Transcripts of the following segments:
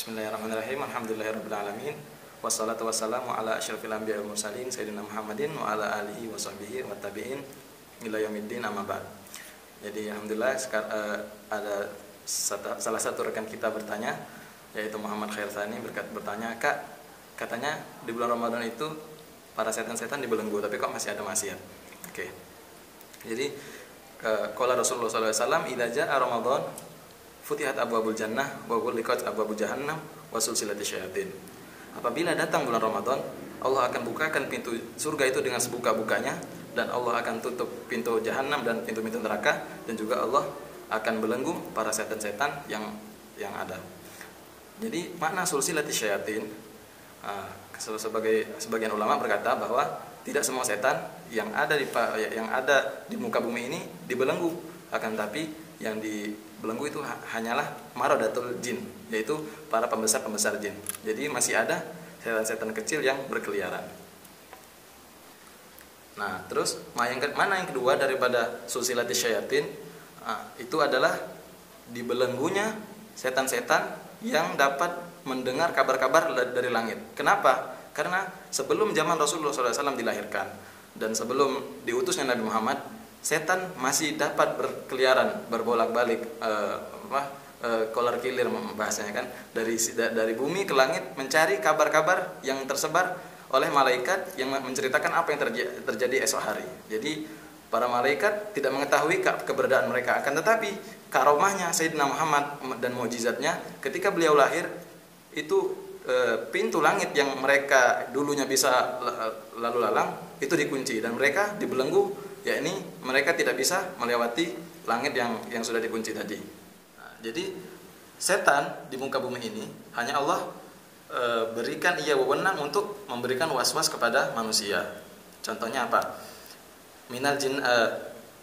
Bismillahirrahmanirrahim. Alhamdulillahirabbil alamin. Wassalatu wassalamu ala asyrafil anbiya'i wal mursalin sayyidina Muhammadin wa ala alihi wa sahbihi wa tabi'in ila yaumiddin, amma ba'd. Jadi alhamdulillah ada salah satu rekan kita bertanya, yaitu Muhammad Khair Tsani bertanya, "Kak, katanya di bulan Ramadan itu para setan-setan dibelenggu, tapi kok masih ada maksiat?" Oke. Jadi qala Rasulullah sallallahu alaihi wasallam, "Idza jaa Ramadan futihat abwabul jannah wa ghulqat abwabul jahannam wa sulsilaty syayatin." Apabila datang bulan Ramadan, Allah akan bukakan pintu surga itu dengan sebuka-bukanya, dan Allah akan tutup pintu jahanam dan pintu-pintu neraka, dan juga Allah akan belenggu para setan-setan yang ada. Jadi makna sulsilaty syayatin, sebagian ulama berkata bahwa tidak semua setan yang ada di muka bumi ini dibelenggu, akan tapi yang dibelenggu itu hanyalah maradatul jin, yaitu para pembesar-pembesar jin. Jadi masih ada setan-setan kecil yang berkeliaran. Nah, terus mana yang kedua daripada sulsilaty syayatin? Itu adalah dibelenggunya setan-setan yang dapat mendengar kabar-kabar dari langit. Kenapa? Karena sebelum zaman Rasulullah SAW dilahirkan dan sebelum diutusnya Nabi Muhammad, setan masih dapat berkeliaran, berbolak-balik, kolar kilir bahasanya kan, dari bumi ke langit mencari kabar-kabar yang tersebar oleh malaikat yang menceritakan apa yang terjadi esok hari. Jadi para malaikat tidak mengetahui keberadaan mereka, akan tetapi karomahnya Sayyidina Muhammad dan mukjizatnya ketika beliau lahir itu pintu langit yang mereka dulunya bisa lalu lalang itu dikunci dan mereka dibelenggu, yakni mereka tidak bisa melewati langit yang sudah dikunci tadi. Nah, jadi setan di muka bumi ini hanya Allah berikan ia wewenang untuk memberikan was-was kepada manusia. Contohnya apa? Minal jin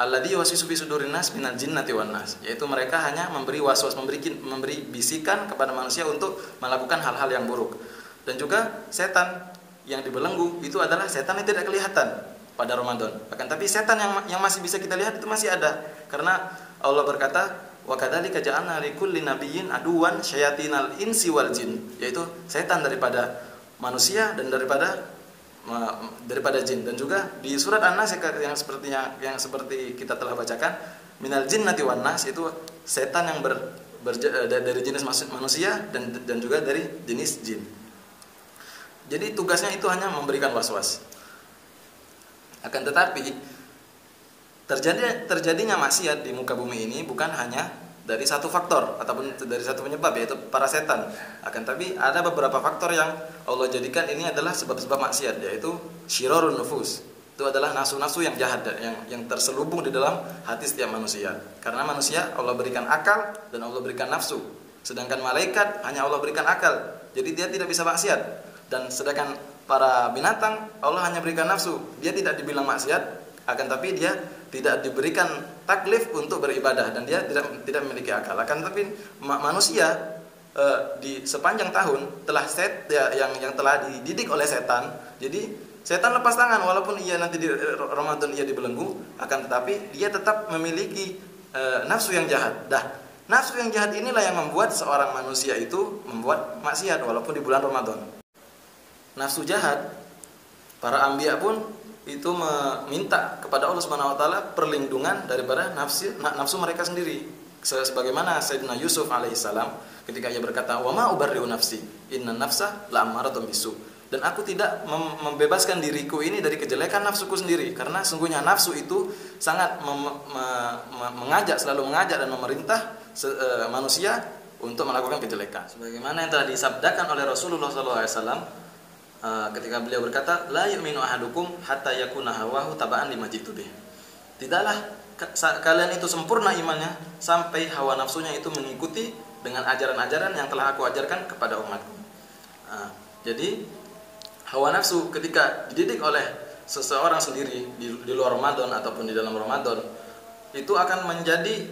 alladzi yuwaswisu fi sudurin nas minal jinnati wan nas, yaitu mereka hanya memberi was-was, memberi bisikan kepada manusia untuk melakukan hal-hal yang buruk. Dan juga setan yang dibelenggu itu adalah setan yang tidak kelihatan pada Ramadan. Akan tapi setan yang masih bisa kita lihat itu masih ada. Karena Allah berkata, "Wa kadzalika ja'alna likulli nabiyyin aduwan syayatinal insi wal jin", yaitu setan daripada manusia dan daripada jin. Dan juga di surat An-Nas yang seperti kita telah bacakan, minal jinnati wan nas, itu setan yang dari jenis manusia dan juga dari jenis jin. Jadi tugasnya itu hanya memberikan was-was. Akan tetapi terjadinya maksiat di muka bumi ini bukan hanya dari satu faktor ataupun dari satu penyebab, yaitu para setan. Akan tapi ada beberapa faktor yang Allah jadikan ini adalah sebab-sebab maksiat, yaitu syirarun nufus. Itu adalah nafsu-nafsu yang jahat yang terselubung di dalam hati setiap manusia. Karena manusia Allah berikan akal dan Allah berikan nafsu. Sedangkan malaikat hanya Allah berikan akal. Jadi dia tidak bisa maksiat. Dan sedangkan para binatang Allah hanya berikan nafsu. Dia tidak dibilang maksiat, akan tapi dia tidak diberikan taklif untuk beribadah dan dia tidak memiliki akal. Akan tapi manusia di sepanjang tahun telah yang telah dididik oleh setan. Jadi setan lepas tangan, walaupun ia nanti di Ramadan ia dibelenggu, akan tetapi dia tetap memiliki nafsu yang jahat. Nafsu yang jahat inilah yang membuat seorang manusia itu membuat maksiat walaupun di bulan Ramadan. Nafsu jahat, para anbiya pun itu meminta kepada Allah Subhanahu wa taala perlindungan daripada nafsu mereka sendiri. Sebagaimana Sayyidina Yusuf alaihissalam ketika ia berkata, "Wa ma ubarri'u nafsi, innan nafsa la'ammaratun bisu." Dan aku tidak membebaskan diriku ini dari kejelekan nafsuku sendiri, karena sungguhnya nafsu itu sangat selalu mengajak dan memerintah manusia untuk melakukan kejelekan. Sebagaimana yang telah disabdakan oleh Rasulullah SAW ketika beliau berkata, "La yu'minu ahadukum hatta yakuna hawahu taba'an lima jitu bih." Tidaklah kalian itu sempurna imannya sampai hawa nafsunya itu mengikuti dengan ajaran-ajaran yang telah aku ajarkan kepada umatku. Jadi hawa nafsu ketika dididik oleh seseorang sendiri di luar Ramadan ataupun di dalam Ramadan, itu akan menjadi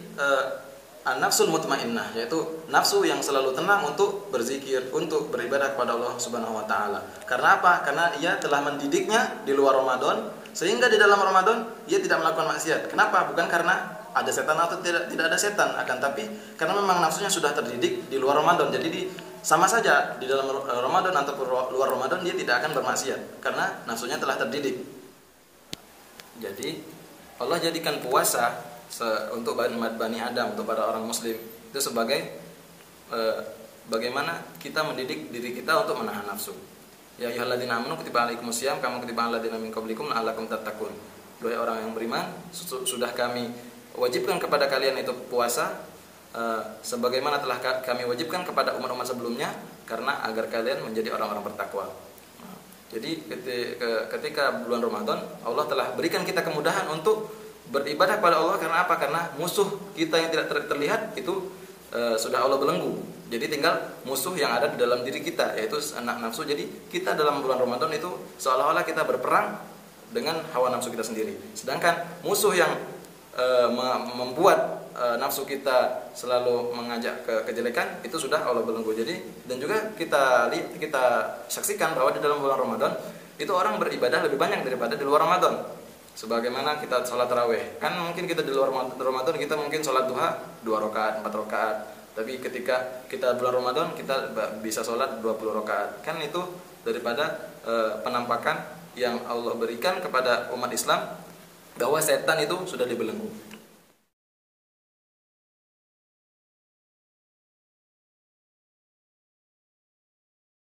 an-nafsul mutmainnah, yaitu nafsu yang selalu tenang untuk berzikir, untuk beribadah kepada Allah Subhanahu wa taala. Karena apa? Karena ia telah mendidiknya di luar Ramadan, sehingga di dalam Ramadan ia tidak melakukan maksiat. Kenapa? Bukan karena ada setan atau tidak ada setan, akan tapi karena memang nafsunya sudah terdidik di luar Ramadan, jadi sama saja di dalam Ramadan ataupun luar Ramadan dia tidak akan bermaksiat karena nafsunya telah terdidik. Jadi Allah jadikan puasa untuk Bani Adam, untuk para orang Muslim itu sebagai bagaimana kita mendidik diri kita untuk menahan nafsu. Ya ayyuhalladzina amanu kutiba alaikumusiyam kama kutiba alal ladzina min qablikum la'allakum tattaqun. Dua orang yang beriman, sudah kami wajibkan kepada kalian itu puasa sebagaimana telah kami wajibkan kepada umat-umat sebelumnya karena agar kalian menjadi orang-orang bertakwa. Jadi ketika bulan Ramadan Allah telah berikan kita kemudahan untuk beribadah kepada Allah. Karena apa? Karena musuh kita yang tidak terlihat itu sudah Allah belenggu. Jadi tinggal musuh yang ada di dalam diri kita, yaitu anak nafsu. Jadi kita dalam bulan Ramadan itu seolah-olah kita berperang dengan hawa nafsu kita sendiri. Sedangkan musuh yang membuat nafsu kita selalu mengajak ke kejelekan itu sudah Allah belenggu. Jadi dan juga kita saksikan bahwa di dalam bulan Ramadan itu orang beribadah lebih banyak daripada di luar Ramadan. Sebagaimana kita sholat tarawih, kan mungkin kita di luar Ramadan kita mungkin sholat duha 2 rakaat, 4 rakaat. Tapi ketika kita bulan Ramadan kita bisa sholat 20 rakaat. Kan itu daripada penampakan yang Allah berikan kepada umat Islam bahwa setan itu sudah dibelenggu.